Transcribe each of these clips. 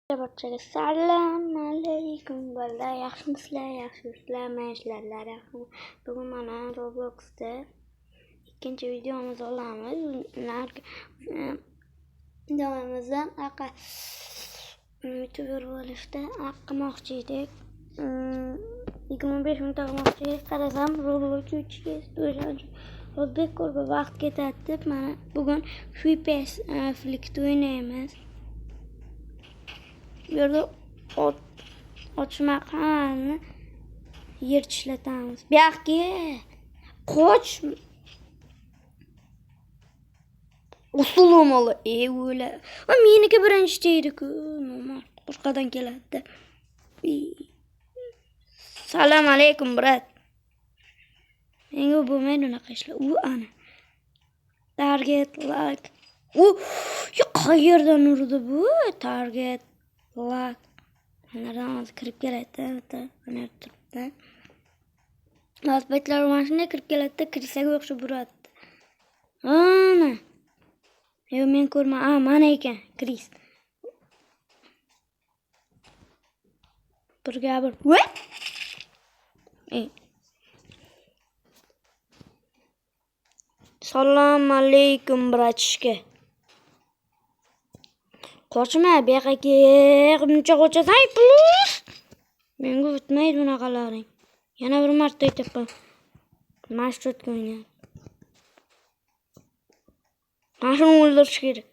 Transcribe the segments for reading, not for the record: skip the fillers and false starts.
Assalomu alaykum bolalar, yaxshimisizlar? Yaxshimisizlar? Bugun mana Robloxda ikkinchi videomizni olamiz. Davomimizda YouTuber bo'lishda qilmoqchi edik. 25 minut qilmoqchi edik. Qarasam Roblox 3 o'zbek ko'rba vaqt ketadi. Mana bugun FPS flikt o'ynaymiz. Bu yerda ochmaqani yer tishlatamiz. Bu yoqqa qoch. Assalomu alaykum. Meniki birinchi deydi-ku. Nima boshqadan keladi. Assalomu alaykum, brat. Menga bo'lmaydi unaqa ishlar. Ana. Target like. Qayerdan urdi bu? Target like. Nereden hozir kirib keladi? Mana turibdi. Lasbetlar mana shunday kirib keladi, kirsaga o'xshab uradi. Ana. Yo'q, men ko'rma. Mana ekan, Kris. Birga bir. Assalomu alaykum, bratishka. Qochma, bu yoqqa buncha qochasan, plus. Menga o'tmaydi bunaqalaring. Yana bir marta aytaman. Mashhurga o'ynayman. Mana shuni o'ldirish kerak.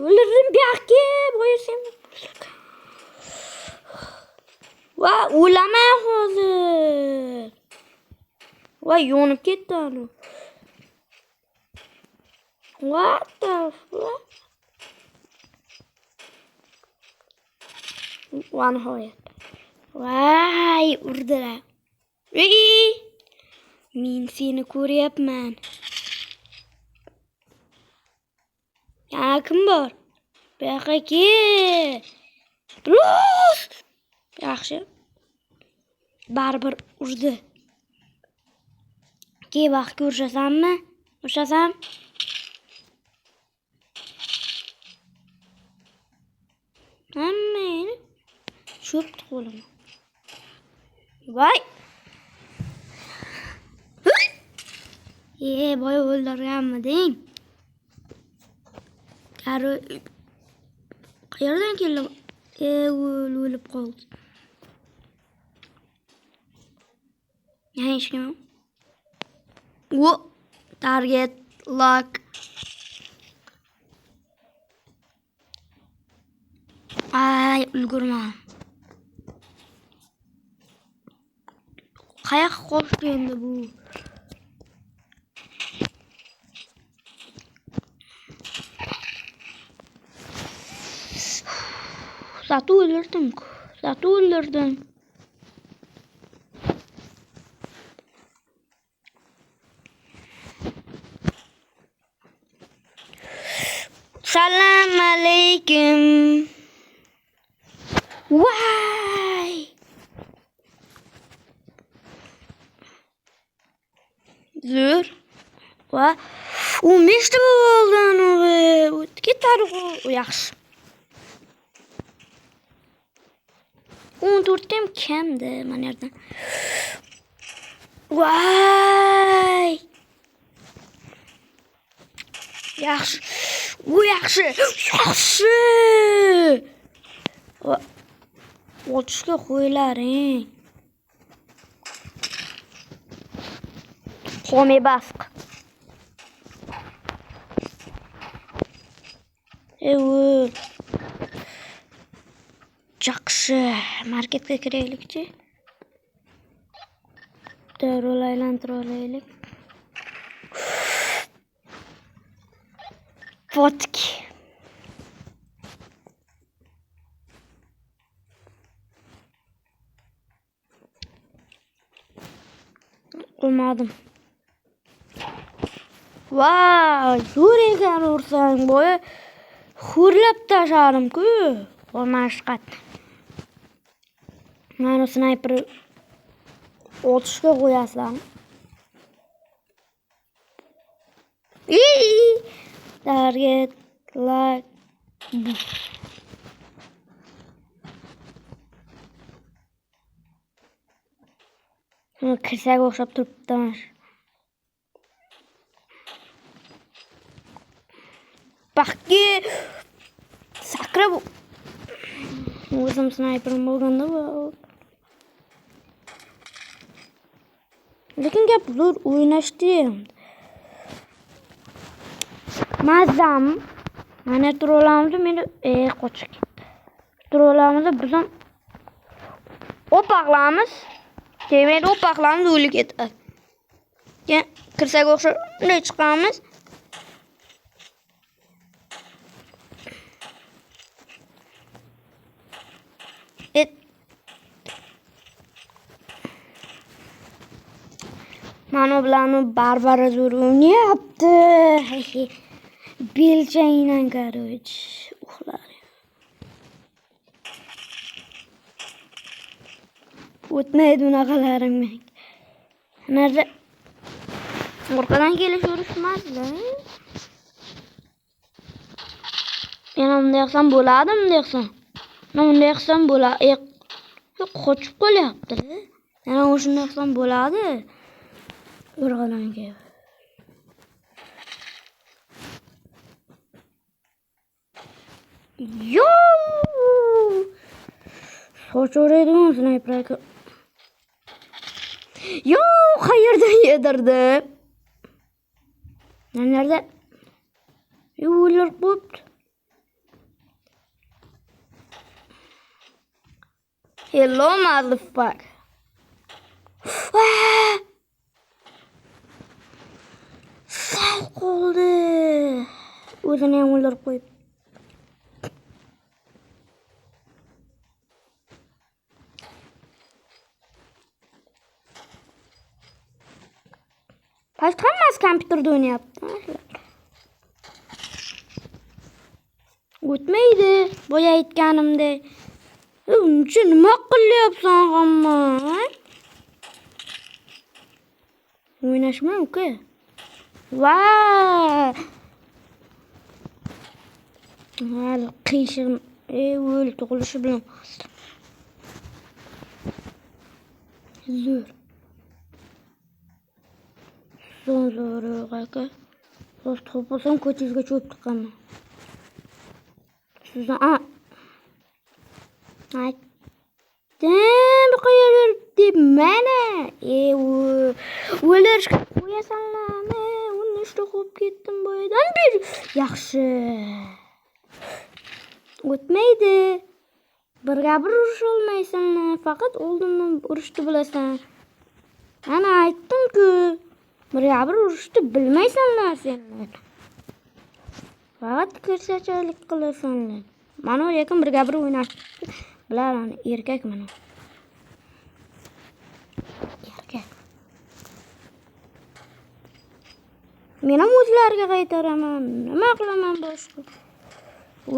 O'ldirdim bu yoqqa, bo'yasam. Va, o'lamay hozir. Va, yonib ketdi anu. What the fuck? One hoyat. Vay, urdilar. Men seni ko'ryapman. Yana kim bor? Bu yoqqa kel. Plus. Yaxshi. Baribir urdi. Ke vaqtga urishasanmi? Urishasam? Hamma cho'pdi qo'lim. Voy. Boy o'ldirganmiding? Qayerdan keldi? O'lib qoldi. Hech kim. Target lock. Ulgurma. Qayoqqa qochdi endi bu? Zatu o'ldirdim. Assalomu alaykum. Vay! Zo'r. Va 15 ta bo'ldi anu. Ketadi u yaxshi. 14 tam kamda mana yerdan. Vay! Yaxshi. Yaxshi. Ochishga qo'ylaring. Xo'me basq. Yaxshi. Marketga kiraylik-chi. Rol aylantirib olaylik. Fotki. Olmadım. Vay, zo'r ekan ursang bo'y. Xurlab tashladim-ku. Mashqat. Mana sniper otishga qo'yasizlar. Target like kirsak o'xshab turibdi. Bakki sakrab o'zim snayperim bo'lganda lekin gap zo'r o'ynashdi. Mazam mana trollamizni meni qochib ketdi. Trollamizni biz ham o'paqlamiz. Demak, o'paqlamiz o'lib ketdi. Keyin kirsak o'xshab bunday chiqamiz. Mana bilan barbara zo'r o'ynayapti. Belchangdan qaroch uxlar. O'tmaydi bunaqalaring men. Narsa orqadan kelish urishmasdi. Yana bunday qilsam bo'ladimi, bunday qilsam? Mana bunday qilsam bo'ladi. Qochib qolyapti. Yana o'shunday qilsam bo'ladi. Orqadan kelib. Yo! Sochoraydigan snayper aka. Yo, qayerdan yedirdi? Nerede? Yuvarlar qo'yibdi. Hello, motherfucker. Sal qoldi. O'zini ham o'ldirib qo'yib. Past hammasi kompyuterda o'ynayapti. O'tmaydi. Boya aytganimdek. Uncha nima qilyapsan hamma? O'ynashmang uka. Vay! Hali qiyshim o'l tug'ilishi bilan. Zo'r. Zo'r aka. Do'st qo'polsam ko'chizga cho'p chiqaman. Sizdan aytdim qo'yaver deb mana. O'ldirishga qo'yasanlarmi? Uni ishda qo'yib ketdim boyadan beri. Yaxshi. O'tmaydi. Birga bir urush olmaysanlar. Faqat oldindan urushni bilasan. Ana aytdim-ku. Birga bir urushni bilmaysanlar senlar. Faqat ko'rsachalik qilasanlar. Mana lekin birga bir o'ynashni bilaman. Erkak mana. Erkak. Men ham o'zlariga qaytaraman. Nima qilaman boshqa?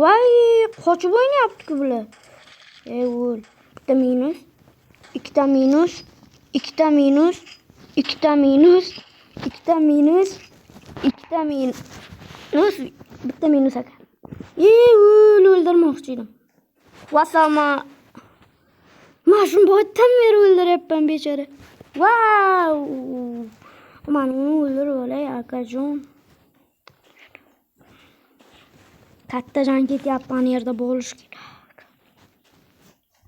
Voy, qochib o'ynayapti-ku bular. O'l. Bitta minus, ikkita minus, ikkita minus, ikkita minus, ikkita minus, ikkita minus, bitta minus aka. O'ldirmoqchi edim. Vasama. Mashun boydan beri o'ldiryapman bechora. Wow! Mana uni o'ldirib olay akajon. Katta jon ketyapman yerda bo'lish kerak.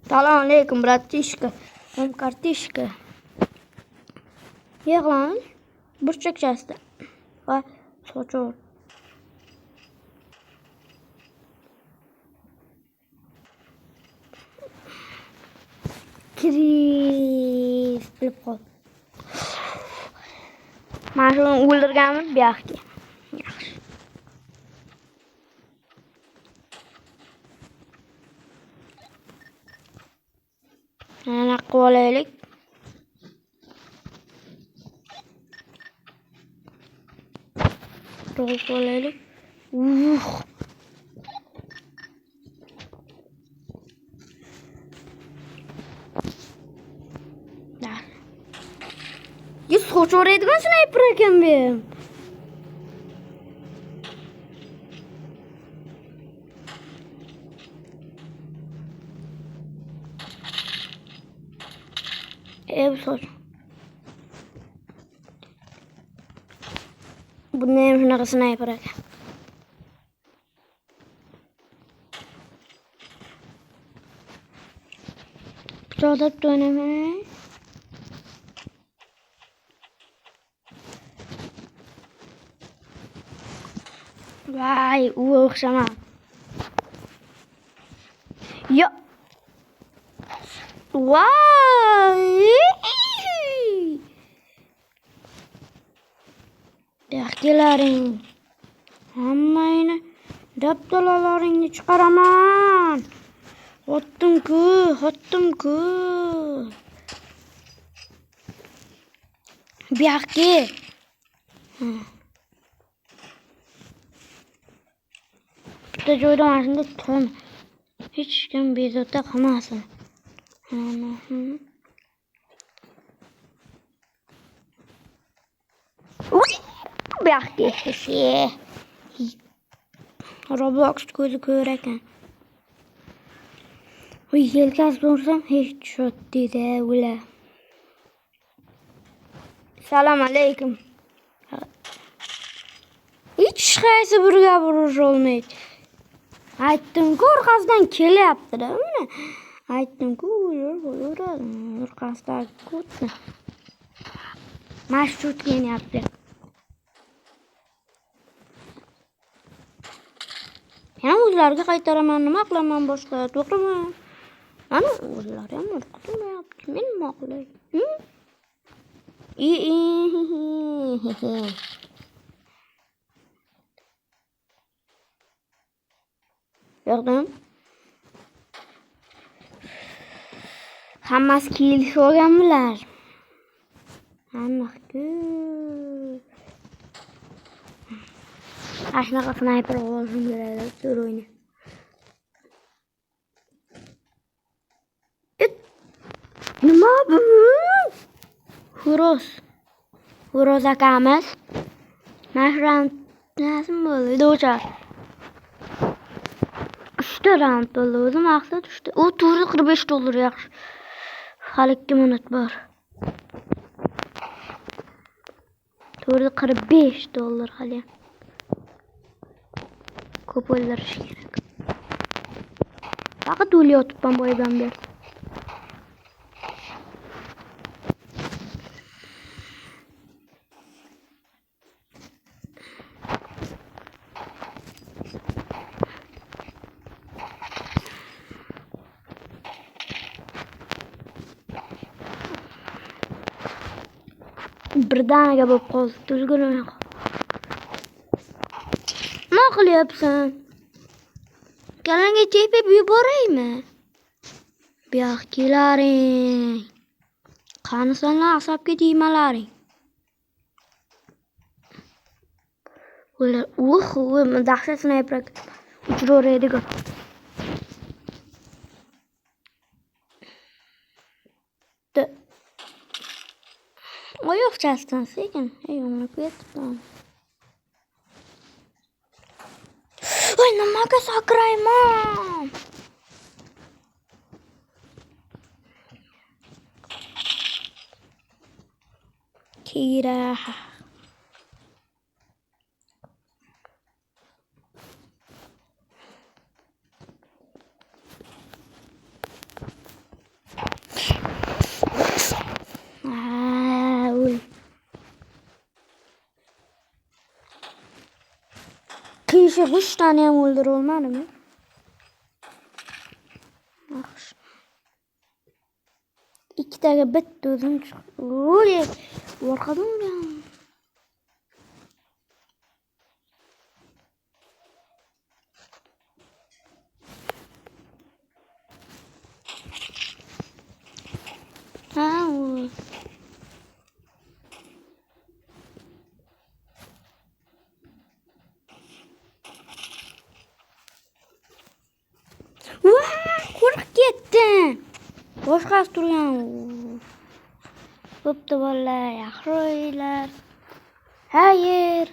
Assalomu alaykum, bratishka. Mom kartishka. Yig'lanish burchakchasida. Va sochor. Kris bilib qol. Mana shuni o'ldirganmiz bu yoqqa. Yaxshi. Ana qo'laylik. To'g'ri qo'laylik. Sochoraydigan snayper ekan bu. Ev soç. Bu neyim şunaqa sniper ekan. Pichoqdab o'ynamay. Vay, u o'xshama. Yo. Vay. Yaxkilaring. Hammayni dabdalalaringni chiqaraman. Hotdim-ku. Bu yoqqa. Bitta joyda mana shunda turm. Hech kim bezovta qilmasin. Bu yoqqa. Roblox ko'zi ko'r ekan. Uy, yelkasiga ursam hech shot dedi ular. Salom alaykum. Hech qaysi birga urush olmaydi. Aytdim-ku, orqasidan kelyapti-da. Aytdim-ku, orqasidan kutdi. Marshut kenyapti. Yana o'zlariga qaytaraman, nima qilaman boshqa? To'g'rimi? Ana o'zlari ham o'qitmayapti. Men nima qilay? Gördüm. Hammasi kelishib olganmilar. Aniq-ku. Ashnaqa sniper olishim kerak, tur o'yna. Nima bu? Xuroz akamiz. Mashram nasib bo'ldi o'cha. 3 round bo'ldi. O'zi maqsad 3. U $45 yaxshi. Hali 2 minut bor. $45 hali. Ko'p o'ldirish kerak. Faqat o'lyotibman boydan beri. Birdaniga bo'lib qoldi. Tuzgunimay qoldi. Nima qilyapsan? Kalanga tepib yuboraymi? Bu yoqqa kelaring. Qani sanlar asabga tegmalaring. Ular dahshat sniper uchiraveradigan. Oyoqchasidan sekin. Yo'qni ketdim. Voy, nimaga sakrayman? Kira. Kişi 3 tane ham o'ldirib olmadimi? Yaxshi. 2 taga bitta o'zim chiqdi. Oy, orqadan uram. Qo'rqib ketdim. Boshqasi turgan. Bo'pti bolalar, yaxshi o'yinlar. Xayr.